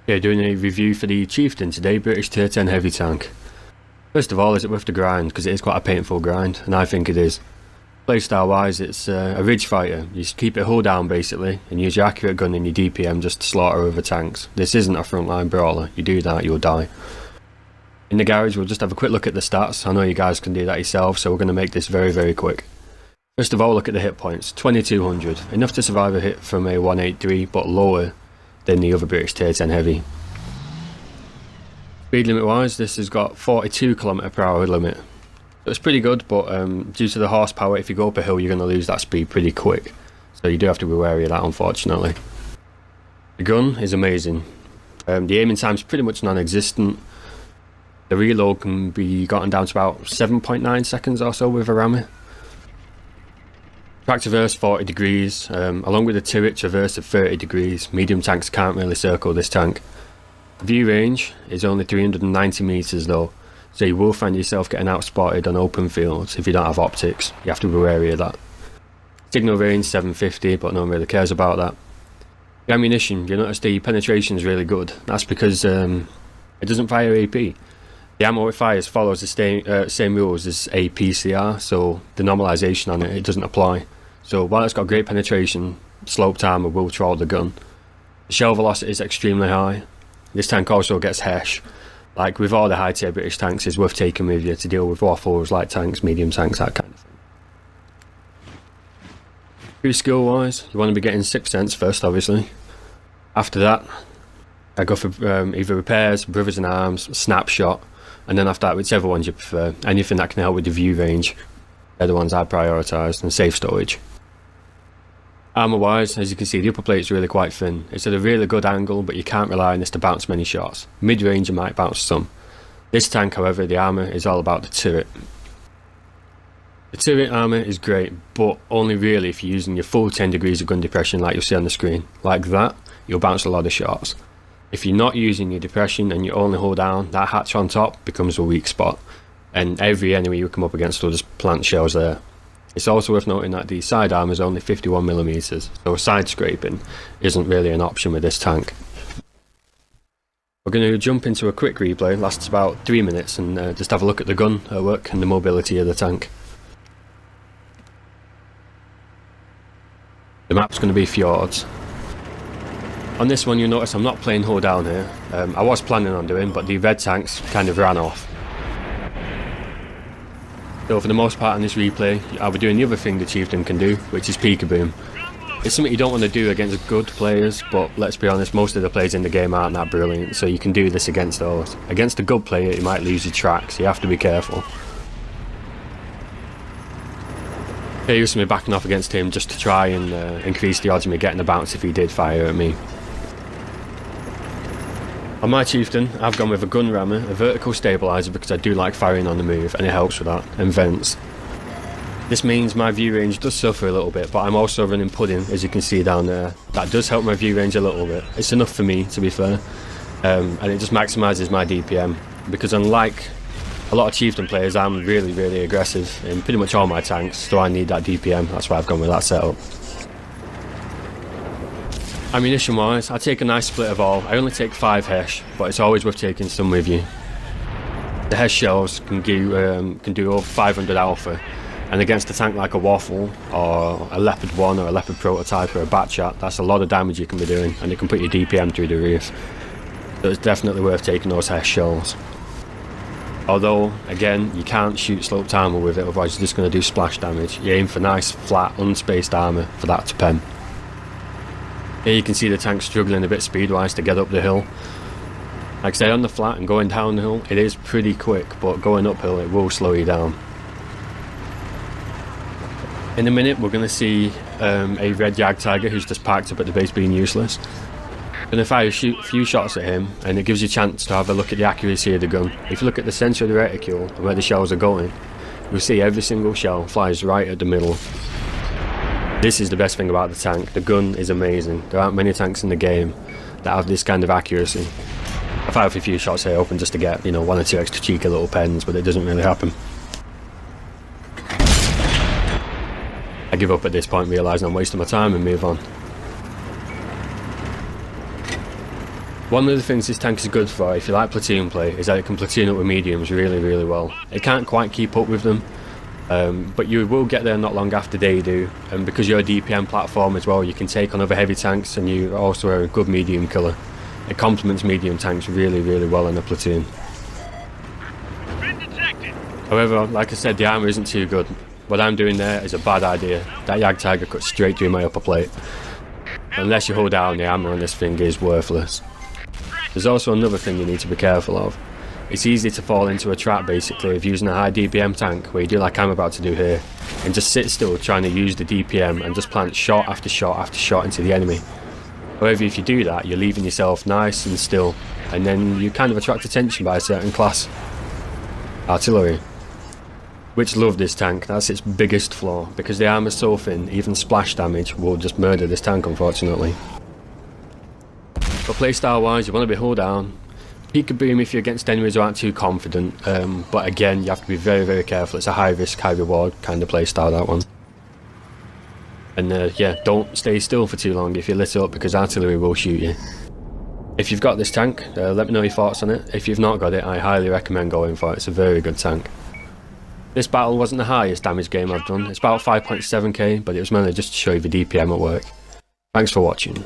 Yeah, doing a review for the Chieftain today, British Tier 10 heavy tank. First of all, is it worth the grind? Because it is quite a painful grind, and I think it is. Playstyle wise, it's a ridge fighter. You just keep it hull down basically, and use your accurate gun and your DPM just to slaughter over tanks. This isn't a frontline brawler. You do that, you'll die. In the garage, we'll just have a quick look at the stats. I know you guys can do that yourself, so we're going to make this very, very quick. First of all, look at the hit points. 2200. Enough to survive a hit from a 183, but lower than the other British Tier 10 heavy. Speed limit wise, this has got 42 km/h limit. So it's pretty good, but due to the horsepower, if you go up a hill, you're going to lose that speed pretty quick. So you do have to be wary of that, unfortunately. The gun is amazing. The aiming time's pretty much non-existent. The reload can be gotten down to about 7.9 seconds or so with a rammer. Track traverse 40 degrees, along with the turret traverse of 30 degrees. Medium tanks can't really circle this tank. View range is only 390 meters though, so you will find yourself getting outspotted on open fields if you don't have optics. You have to be wary of that. Signal range 750, but no one really cares about that. The ammunition, you notice the penetration is really good. That's because it doesn't fire AP. The ammo it fires follows the same rules as APCR, so the normalization on it doesn't apply. So while it's got great penetration, sloped armor will troll the gun. The shell velocity is extremely high. This tank also gets hesh. Like with all the high tier British tanks, it's worth taking with you to deal with waffles, light tanks, medium tanks, that kind of thing. Cruise skill wise, you want to be getting 6th sense first, obviously. After that, I go for either repairs, brothers in arms, snapshot, and then after that, whichever ones you prefer. Anything that can help with the view range, they're the ones I prioritise, and safe storage. Armour wise, as you can see, the upper plate is really quite thin. It's at a really good angle, but you can't rely on this to bounce many shots. Mid range you might bounce some. This tank, however, the armour is all about the turret. The turret armour is great, but only really if you're using your full 10 degrees of gun depression like you'll see on the screen. Like that, you'll bounce a lot of shots. If you're not using your depression and you only hold down, that hatch on top becomes a weak spot, and every enemy you come up against will just plant shells there. It's also worth noting that the side arm is only 51mm, so side scraping isn't really an option with this tank. We're going to jump into a quick replay, lasts about 3 minutes, and just have a look at the gun at work and the mobility of the tank. The map's going to be fjords. On this one you'll notice I'm not playing hull down here. I was planning on doing, but the red tanks kind of ran off. So for the most part in this replay, I'll be doing the other thing the Chieftain can do, which is peek-a-boom. It's something you don't want to do against good players, but let's be honest, most of the players in the game aren't that brilliant, so you can do this against those. Against a good player, you might lose your track, so you have to be careful. Here used to me backing off against him just to try and increase the odds of me getting a bounce if he did fire at me. On my Chieftain, I've gone with a gun rammer, a vertical stabiliser because I do like firing on the move and it helps with that, and vents. This means my view range does suffer a little bit, but I'm also running pudding, as you can see down there. That does help my view range a little bit. It's enough for me, to be fair, and it just maximises my DPM, because unlike a lot of Chieftain players, I'm really, really aggressive in pretty much all my tanks, so I need that DPM. That's why I've gone with that setup. Ammunition wise, I take a nice split of all. I only take 5 hesh, but it's always worth taking some with you. The hesh shells can do over 500 alpha, and against a tank like a waffle, or a leopard 1 or a leopard prototype or a batchat, that's a lot of damage you can be doing, and it can put your DPM through the roof. So it's definitely worth taking those hesh shells. Although, again, you can't shoot sloped armour with it, otherwise you're just going to do splash damage. You aim for nice, flat, unspaced armour for that to pen. Here you can see the tank struggling a bit speed-wise to get up the hill. Like I say, on the flat and going down the hill, it is pretty quick, but going uphill it will slow you down. In a minute we're going to see a red Yag Tiger who's just parked up at the base being useless. I'm going to fire a few shots at him, and it gives you a chance to have a look at the accuracy of the gun. If you look at the centre of the reticule and where the shells are going, you'll see every single shell flies right at the middle. This is the best thing about the tank. The gun is amazing. There aren't many tanks in the game that have this kind of accuracy. I fired a few shots here hoping just to get, 1 or 2 extra cheeky little pens, but it doesn't really happen. I give up at this point, realising I'm wasting my time, and move on. One of the things this tank is good for, if you like platoon play, is that it can platoon up with mediums really, really well. It can't quite keep up with them, but you will get there not long after they do, and because you're a DPM platform as well, you can take on other heavy tanks, and you also are a good medium killer. It complements medium tanks really, really well in a platoon. However, like I said, the armour isn't too good. What I'm doing there is a bad idea. That Yag Tiger cut straight through my upper plate. Unless you hold down, the armour on this thing is worthless. There's also another thing you need to be careful of. It's easy to fall into a trap basically of using a high DPM tank, where you do like I'm about to do here, and just sit still trying to use the DPM and just plant shot after shot after shot into the enemy. However, if you do that, you're leaving yourself nice and still, and then you kind of attract attention by a certain class. Artillery. Which love this tank. That's its biggest flaw, because the armour's so thin, even splash damage will just murder this tank unfortunately. But playstyle wise, you want to be hull down, peek-a-boom if you're against enemies who aren't too confident, but again you have to be very, very careful. It's a high risk, high reward kind of playstyle, that one. And yeah, don't stay still for too long if you're lit up, because artillery will shoot you. If you've got this tank, let me know your thoughts on it. If you've not got it, I highly recommend going for it. It's a very good tank. This battle wasn't the highest damage game I've done. It's about 5.7k, but it was mainly just to show you the DPM at work. Thanks for watching.